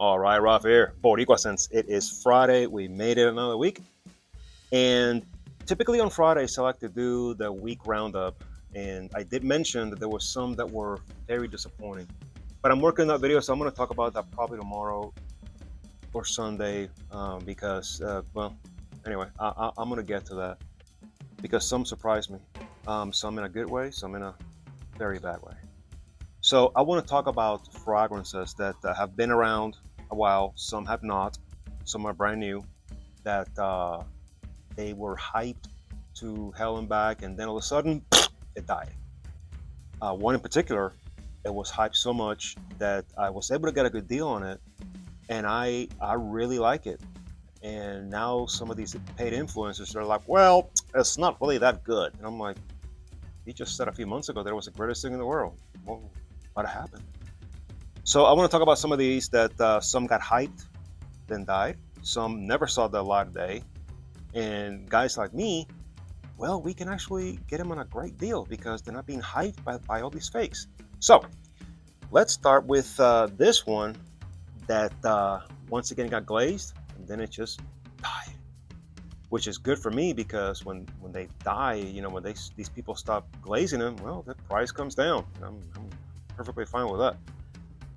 All right, Ralph here, Boricua. Since it is Friday, we made it another week. And typically on Fridays, I like to do the week roundup. And I did mention that there were some that were very disappointing. But I'm working on that video, so I'm going to talk about that probably tomorrow or Sunday because, well, anyway, I'm going to get to that because some surprised me. Some in a good way, some in a very bad way. So I want to talk about fragrances that have been around a while. Some have not. Some are brand new. That they were hyped to hell and back, and then all of a sudden, it died. One in particular, it was hyped so much that I was able to get a good deal on it, and I really like it. And now some of these paid influencers are like, well, it's not really that good. And I'm like, you just said a few months ago that it was the greatest thing in the world. Well, what happened? So I want to talk about some of these that some got hyped, then died. Some never saw the light of day. And guys like me, well, we can actually get them on a great deal because they're not being hyped by all these fakes. So let's start with this one that once again got glazed, and then it just died, which is good for me because when they die, when these people stop glazing them, well, the price comes down. I'm perfectly fine with that.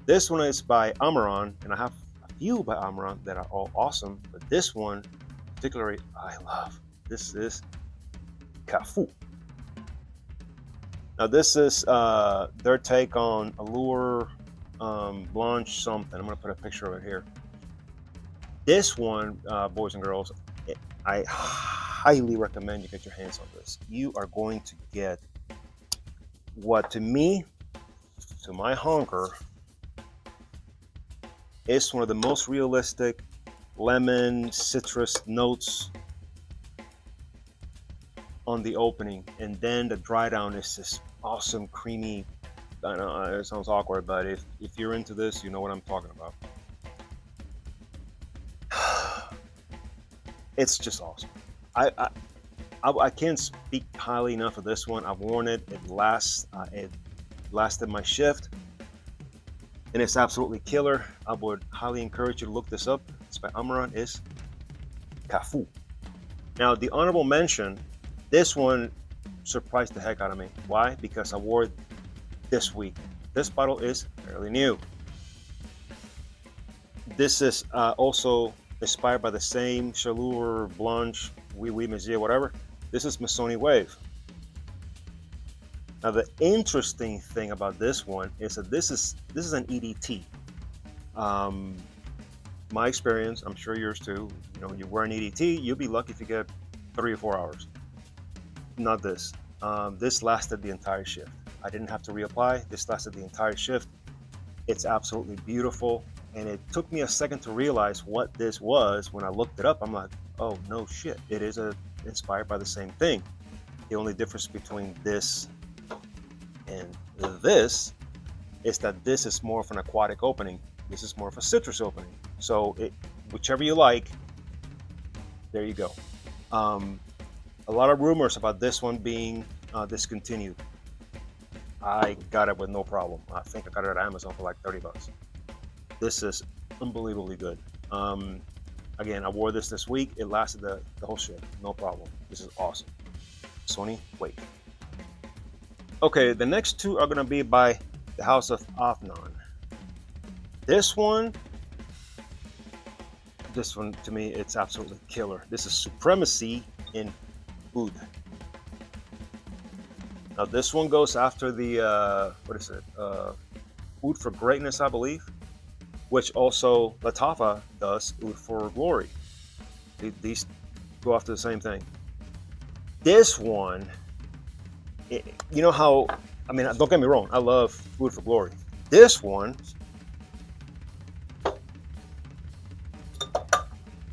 This one is by Amaran, and I have a few by Amaran that are all awesome, but this one particularly I love. This is Kafu. Now this is their take on Allure Blanche something. I'm going to put a picture of it here. This one, boys and girls, I highly recommend you get your hands on this. You are going to get what, to me, to my hunger, is one of the most realistic lemon citrus notes on the opening, and then the dry down is this awesome creamy. I know it sounds awkward, but if you're into this, you know what I'm talking about. It's just awesome. I can't speak highly enough of this one. I've worn it. It lasted my shift, and it's absolutely killer. I would highly encourage you to look this up. It's by Amaran. Is Kafu. Now the honorable mention. This one surprised the heck out of me. Why? Because I wore it this week. This bottle is fairly new. This is also inspired by the same Chaleur Blanche, Oui Monsieur, whatever. This is Missoni Wave. Now the interesting thing about this one is that this is an EDT. My experience, I'm sure yours too. You wear an EDT, you'll be lucky if you get 3 or 4 hours. Not this. This lasted the entire shift. I didn't have to reapply. This lasted the entire shift. It's absolutely beautiful. And it took me a second to realize what this was. When I looked it up, I'm like, oh, no shit. It is inspired by the same thing. The only difference between this and this is that this is more of an aquatic opening. This is more of a citrus opening. So whichever you like, there you go. A lot of rumors about this one being discontinued. I got it with no problem. I think I got it at Amazon for like $30. This is unbelievably good. Again, I wore this week. It lasted the whole shift. No problem. This is awesome. Missoni Wave. Okay, the next two are going to be by the House of Afnan. This one to me, it's absolutely killer. This is Supremacy in Oud. Now this one goes after the what is it? Oud for Greatness, I believe, which also Lattafa does. Oud for Glory. These go after the same thing. This one, you know how? I mean, don't get me wrong. I love Oud for Glory. This one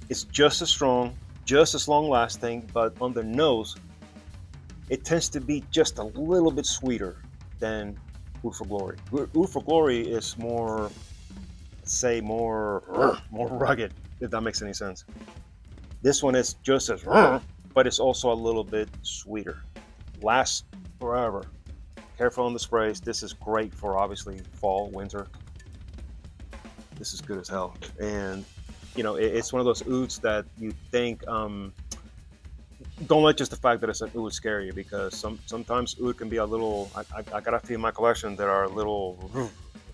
is just as strong, just as long lasting, but on the nose, it tends to be just a little bit sweeter than Oud for Glory. Oud for Glory is more, say, more rugged, if that makes any sense. This one is just as, but it's also a little bit sweeter. Lasts forever. Careful on the sprays. This is great for obviously fall, winter. This is good as hell. And it's one of those Ouds that you think don't like just the fact that it's an Oud scare you, because sometimes Oud can be a little. I got a few in my collection that are a little.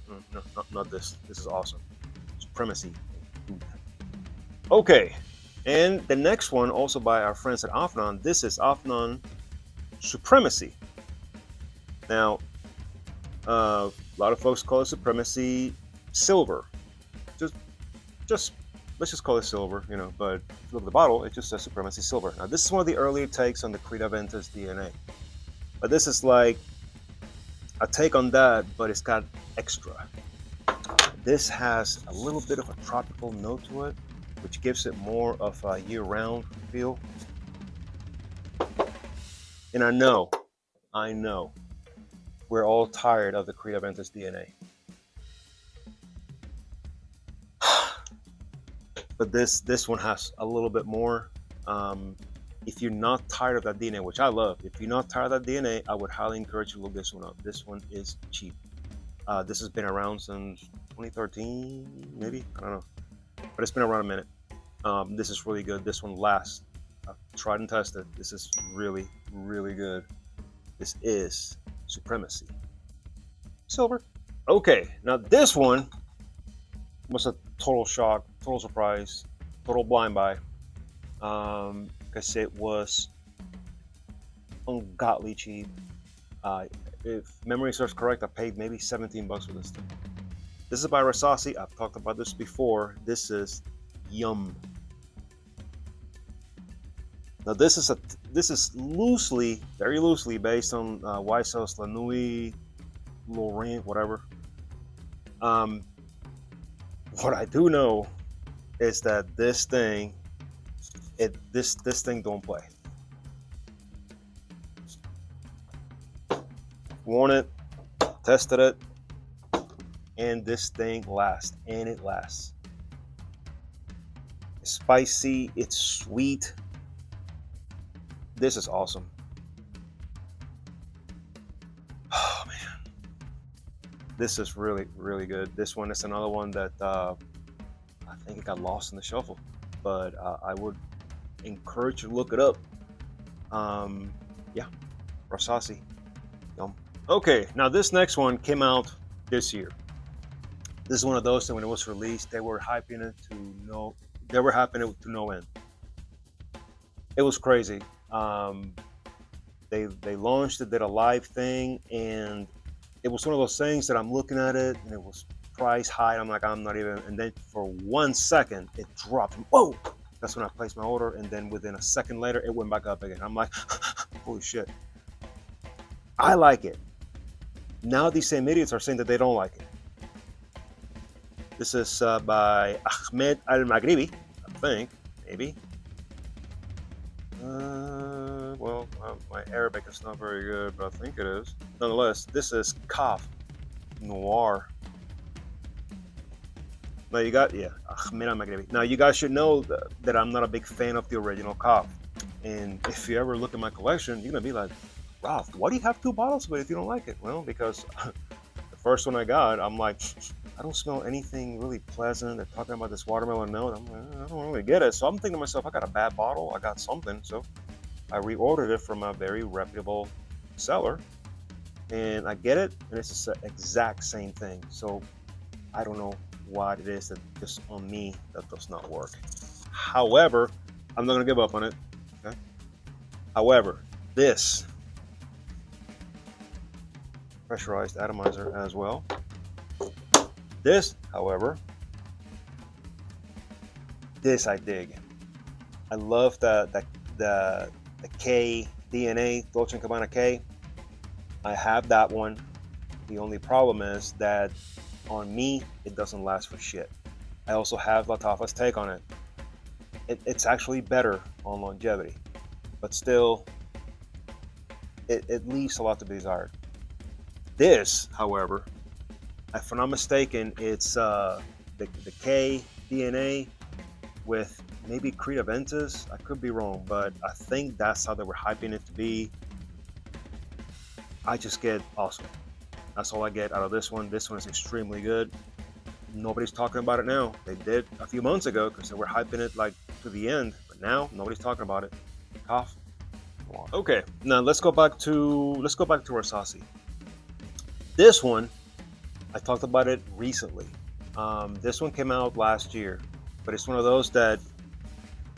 No, not this. This is awesome. Supremacy. Okay, and the next one also by our friends at Afnan. This is Afnan Supremacy. Now, a lot of folks call it Supremacy Silver. Just let's just call it silver, but if you look at the bottle, it just says Supremacy Silver. Now, this is one of the earlier takes on the Creed Aventus DNA. But this is like a take on that, but it's got extra. This has a little bit of a tropical note to it, which gives it more of a year-round feel. And I know, we're all tired of the Creed Aventus DNA. But this one has a little bit more. If you're not tired of that DNA, which I love, if you're not tired of that DNA, I would highly encourage you to look this one up. This one is cheap. This has been around since 2013, maybe? I don't know. But it's been around a minute. This is really good. This one lasts. I've tried and tested. This is really, really good. This is Supremacy Silver. Okay, now this one was a total shock, total surprise, total blind buy. Because it was ungodly cheap. If memory serves correct, I paid maybe $17 for this thing. This is by Rasasi. I've talked about this before. This is Yumn. Now this is loosely, very loosely based on YSL's La Nuit, Lorraine, whatever. What I do know is that this thing don't play. Worn it, tested it, and this thing lasts, and it lasts. It's spicy, it's sweet. This is awesome. Oh man, this is really, really good. This one is another one that I think it got lost in the shuffle, but I would encourage you to look it up. Yeah, Rasasi Yumn. Okay, now this next one came out this year. This is one of those that when it was released, they were hyping it to no end. It was crazy. They launched it, did a live thing, and it was one of those things that I'm looking at it, and it was price high. I'm like, I'm not even, and then for 1 second, it dropped. Whoa! That's when I placed my order, and then within a second later, it went back up again. I'm like, holy shit. I like it. Now these same idiots are saying that they don't like it. This is by Ahmed al-Maghribi, I think, maybe. My Arabic is not very good, but I think it is. Nonetheless, this is Kaaf, Noir. Now you got, Ahmed al-Maghribi. Now you guys should know that I'm not a big fan of the original Kaaf. And if you ever look at my collection, you're gonna be like, Ralph, why do you have 2 bottles of it if you don't like it? Well, because the first one I got, I'm like, I don't smell anything really pleasant. They're talking about this watermelon note. I'm like, I don't really get it. So I'm thinking to myself, I got a bad bottle. I got something. So I reordered it from a very reputable seller, and I get it, and it's the exact same thing. So I don't know what it is that just on me that does not work. However, I'm not gonna give up on it. Okay. However, this pressurized atomizer as well. This, however, this I dig. I love the K DNA, Dolce & Gabbana K. I have that one. The only problem is that on me, it doesn't last for shit. I also have Lattafa's take on it. It's actually better on longevity, but still, it leaves a lot to be desired. This, however, if I'm not mistaken, it's the K DNA with maybe Creed Aventus. I could be wrong, but I think that's how they were hyping it to be. I just get awesome. That's all I get out of this one. This one is extremely good. nobody's talking about it now. They did a few months ago because they were hyping it like to the end, but now nobody's talking about it. Kaaf. Okay, now let's go back to Rasasi. This one, I talked about it recently. This one came out last year, but it's one of those that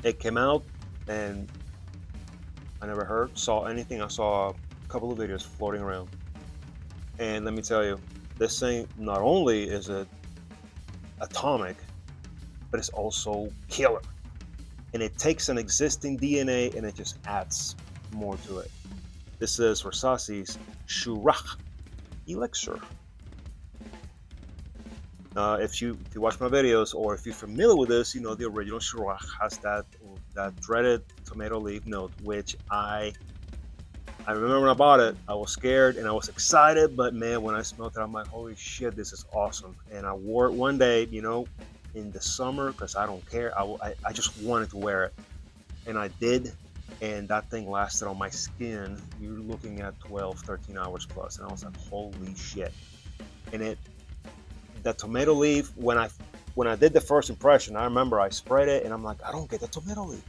it came out and I never saw anything. I saw a couple of videos floating around, and let me tell you, this thing not only is it atomic, but it's also killer. And it takes an existing DNA and it just adds more to it. This is Rasasi's Shurah Elixir. If you watch my videos or if you're familiar with this, you know the original Shurah has that dreaded tomato leaf note, which I remember when I bought it, I was scared and I was excited, but man, when I smelled it, I'm like, holy shit, this is awesome. And I wore it one day, you know, in the summer, because I don't care. I just wanted to wear it. And I did, and that thing lasted on my skin. You're looking at 12, 13 hours plus. And I was like, holy shit. And the tomato leaf, when I did the first impression, I remember I sprayed it and I'm like, I don't get the tomato leaf.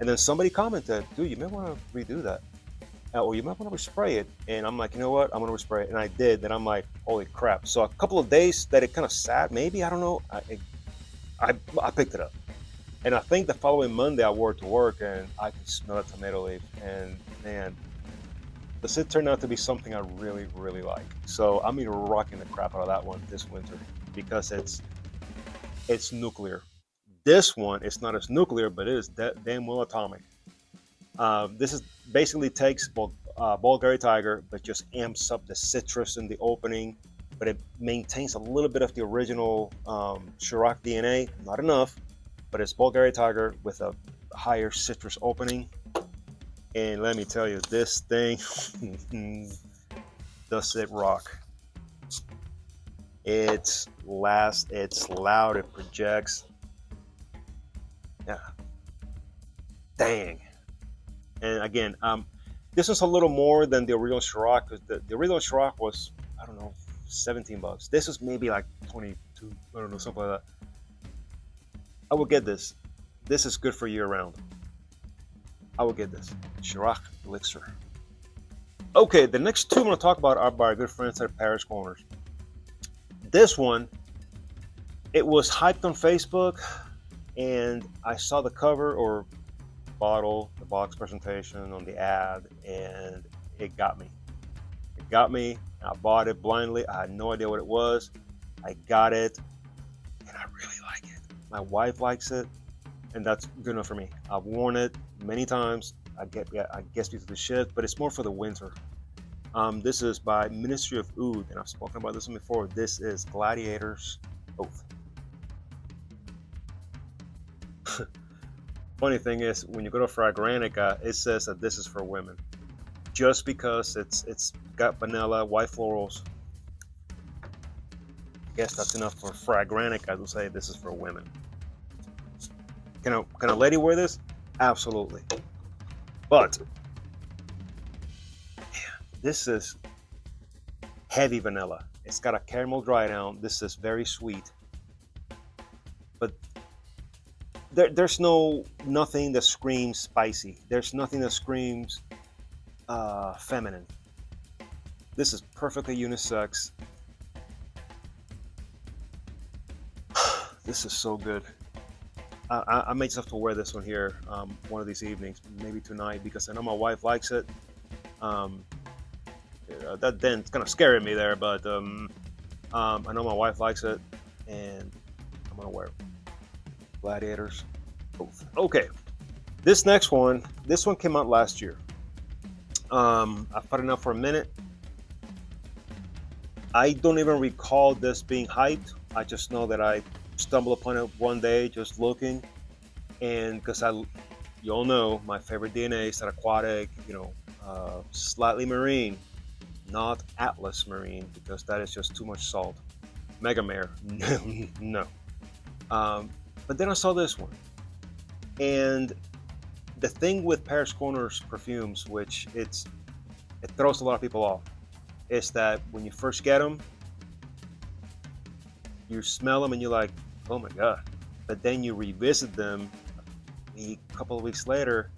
And then somebody commented, dude, you may want to redo that. Or you might want to respray it. And I'm like, you know what? I'm going to respray it. And I did. Then I'm like, holy crap. So a couple of days that it kind of sat, maybe, I don't know. I picked it up. And I think the following Monday I wore it to work and I could smell the tomato leaf. And man, this it turned out to be something I really, really like. So I'm even rocking the crap out of that one this winter because it's nuclear. This one, it's not as nuclear, but it is damn well atomic. This is basically takes Bulgari Tiger, but just amps up the citrus in the opening, but it maintains a little bit of the original Shurah DNA. Not enough, but it's Bulgari Tiger with a higher citrus opening. And let me tell you, this thing does it rock. It's loud, it projects. Yeah. Dang. And again, this is a little more than the original Shurah, because the original Shurah was, I don't know, $17. This is maybe like 22, I don't know, something like that. I will get this. This is good for year round. I will get this. Shurah Elixir. Okay, the next two I'm going to talk about are by our good friends at Paris Corners. This one, it was hyped on Facebook, and I saw the cover or bottle, the box presentation on the ad, and it got me. It got me. I bought it blindly. I had no idea what it was. I got it, and I really like it. My wife likes it, and that's good enough for me. I've worn it many times. I guess because of the shit, but it's more for the winter. This is by Ministry of Oud, and I've spoken about this one before. This is Gladiators Oath. Funny thing is, when you go to Fragrantica, it says that this is for women, just because it's got vanilla, white florals. I guess that's enough for Fragrantica to say this is for women. Can a lady wear this? Absolutely. But this is heavy vanilla. It's got a caramel dry down. This is very sweet. But there's nothing that screams spicy. There's nothing that screams feminine. This is perfectly unisex. This is so good. I may just have to wear this one here one of these evenings, maybe tonight, because I know my wife likes it. That then it's kind of scaring me there, but I know my wife likes it, and I'm gonna wear it. Gladiators. Okay, this one came out last year. I've put it out for a minute. I don't even recall this being hyped. I just know that I stumbled upon it one day just looking, and because you all know my favorite DNA is that aquatic, slightly marine, not Atlas marine, because that is just too much salt. Mega Mare, no. But then I saw this one, and the thing with Paris Corners perfumes, which it throws a lot of people off, is that when you first get them, You smell them and you're like, oh my God. But then you revisit them a couple of weeks later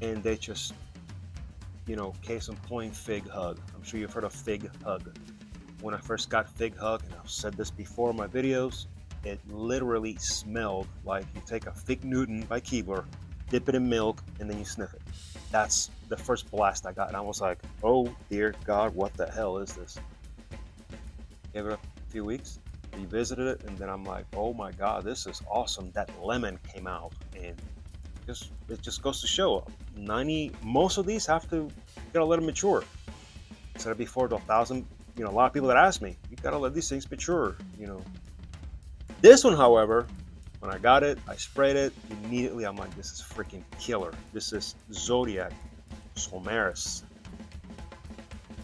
and they just, case in point, Fig Hug. I'm sure you've heard of Fig Hug. When I first got Fig Hug, and I've said this before in my videos, it literally smelled like you take a Fig Newton by Keebler, dip it in milk, and then you sniff it. That's the first blast I got, and I was like, oh dear God, what the hell is this? Gave it a few weeks, revisited it, and then I'm like, oh my God, this is awesome. That lemon came out, and it just goes to show, most of these have to let them mature. Instead of before the 1,000, a lot of people that ask me, you gotta let these things mature, This one, however, when I got it, I sprayed it, immediately I'm like, this is freaking killer. This is Zodiac Solmaris.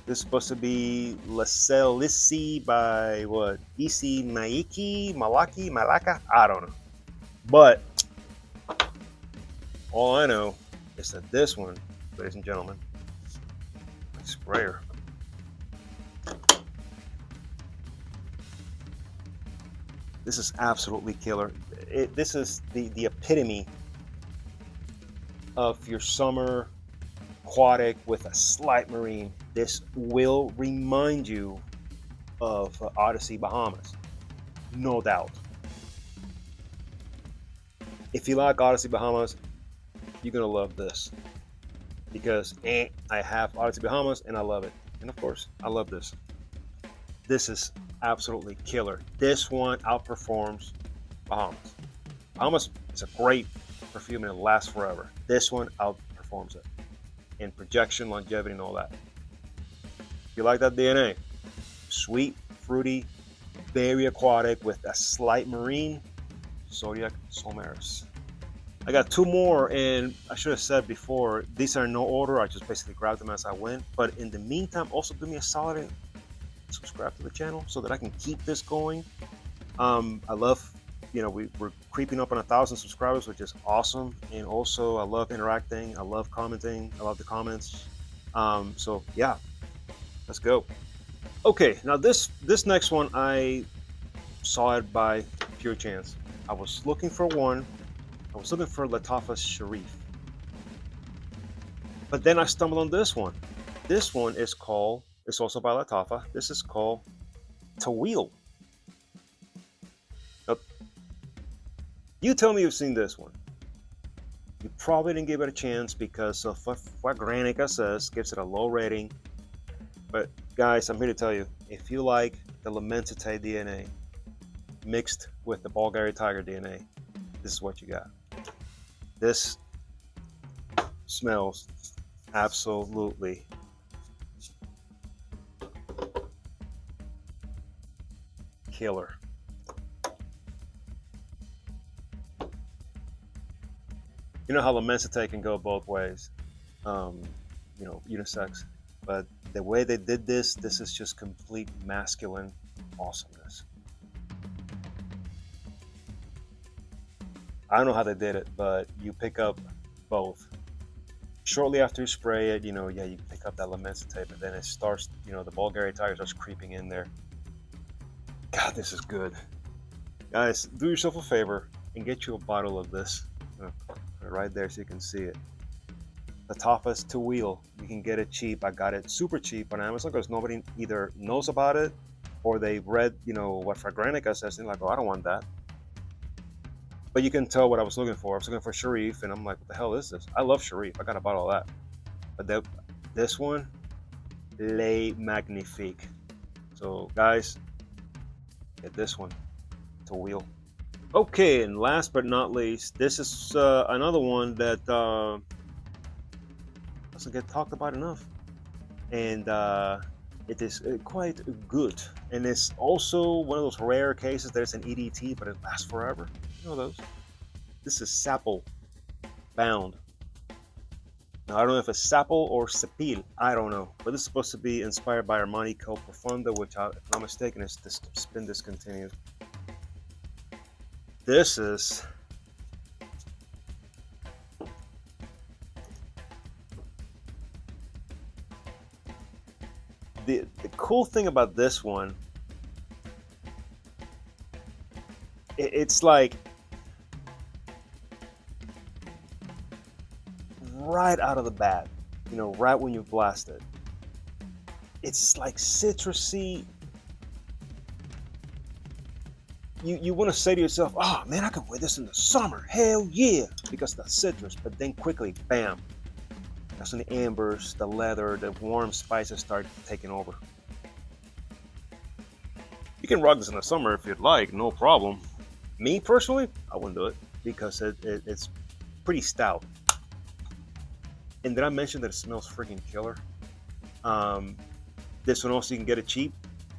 This is supposed to be Rasasi by what? Isi Maiki, Malaka? I don't know. But all I know is that this one, ladies and gentlemen, my sprayer. This is absolutely killer. This is the epitome of your summer aquatic with a slight marine. This will remind you of Odyssey Bahamas, no doubt. If you like Odyssey Bahamas, you're gonna love this because I have Odyssey Bahamas and I love it, and of course I love this. This is absolutely killer. This one outperforms Bahamas. Bahamas is a great perfume and it lasts forever. This one outperforms it in projection, longevity, and all that. If you like that DNA, sweet, fruity, very aquatic with a slight marine, Zodiac Solmaris. I got two more, and I should have said before, these are in no order. I just basically grabbed them as I went. But in the meantime, also do me a solid and subscribe to the channel so that I can keep this going. I love, we're creeping up on 1,000 subscribers, which is awesome. And also, I love interacting. I love commenting. I love the comments. So yeah, let's go. Okay, now this next one, I saw it by pure chance. I was looking for one. I was looking for Lattafa Sharif. But then I stumbled on this one. This one is called, it's also by Lattafa. This is called Ta'weel. Now, you tell me you've seen this one. You probably didn't give it a chance because of what Granica says, gives it a low rating. But guys, I'm here to tell you, if you like the Lamentate DNA mixed with the Bulgari Tiger DNA, this is what you got. This smells absolutely killer. You know how Lamentate can go both ways, unisex. But the way they did this is just complete masculine awesomeness. I don't know how they did it, but you pick up both. Shortly after you spray it, you pick up that Lamentate, but then it starts, the Bulgari Tiger starts creeping in there. God, this is good. Guys, do yourself a favor and get you a bottle of this. Right there so you can see it. Lattafa Ta'weel. You can get it cheap. I got it super cheap on Amazon because nobody either knows about it or they read, what Fragrantica says and they're like, oh, I don't want that. But you can tell what I was looking for. I was looking for Sharif, and I'm like, what the hell is this? I love Sharif. I got a bottle of that. But this one, Le Magnifique. So, guys, get this one. Ta'weel. Okay, and last but not least, this is another one that doesn't get talked about enough. And it is quite good. And it's also one of those rare cases that it's an EDT, but it lasts forever. You know those. This is Sapil Bound. Now, I don't know if it's Sapil or Sapil. I don't know. But this is supposed to be inspired by Armani Co Profondo, which, if I'm not mistaken, is been discontinued. This is... The cool thing about this one It's like right out of the bat, right when you blast it. It's like citrusy. You want to say to yourself, oh man, I could wear this in the summer. Hell yeah, because the citrus. But then quickly, bam, that's when the ambers, the leather, the warm spices start taking over. You can rock this in the summer if you'd like, no problem. Me personally, I wouldn't do it because it's pretty stout. And did I mention that it smells freaking killer? This one also you can get it cheap.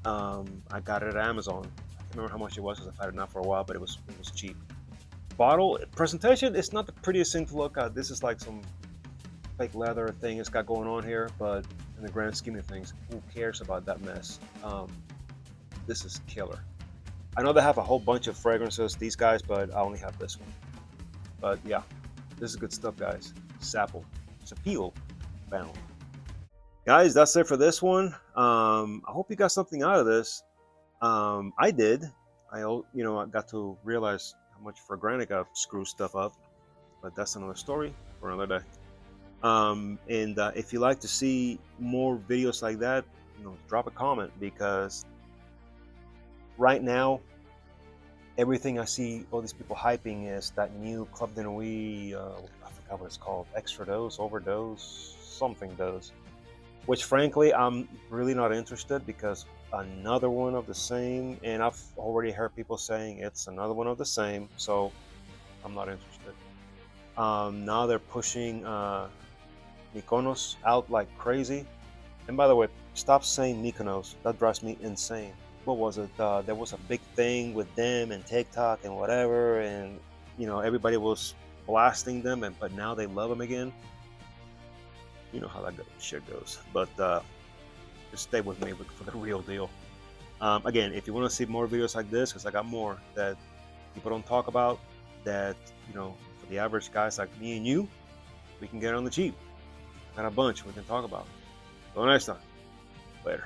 I got it at Amazon. I can't remember how much it was because I've had it now for a while, but it was cheap. Bottle presentation, it's not the prettiest thing to look at. This is like some fake leather thing it's got going on here, but in the grand scheme of things, who cares about that mess? This is killer. I know they have a whole bunch of fragrances, these guys, but I only have this one. But yeah, this is good stuff, guys. Sapil Bound. Guys, that's it for this one. I hope you got something out of this. I did. I got to realize how much for granted I screw stuff up, but that's another story for another day. And if you like to see more videos like that, drop a comment, because right now everything I see all these people hyping is that new Club de Nuit, I forgot what it's called, extra dose, overdose, something dose, which frankly I'm really not interested, because another one of the same, and I've already heard people saying it's another one of the same, so I'm not interested. Now they're pushing Mykonos out like crazy. And by the way, stop saying Mykonos, that drives me insane. What was it? There was a big thing with them and TikTok and whatever, and everybody was blasting them, but now they love them again. You know how that shit goes. But just stay with me for the real deal. Again, if you want to see more videos like this, because I got more that people don't talk about, that for the average guys like me and you, we can get on the cheap. Got a bunch we can talk about. Until next time, later.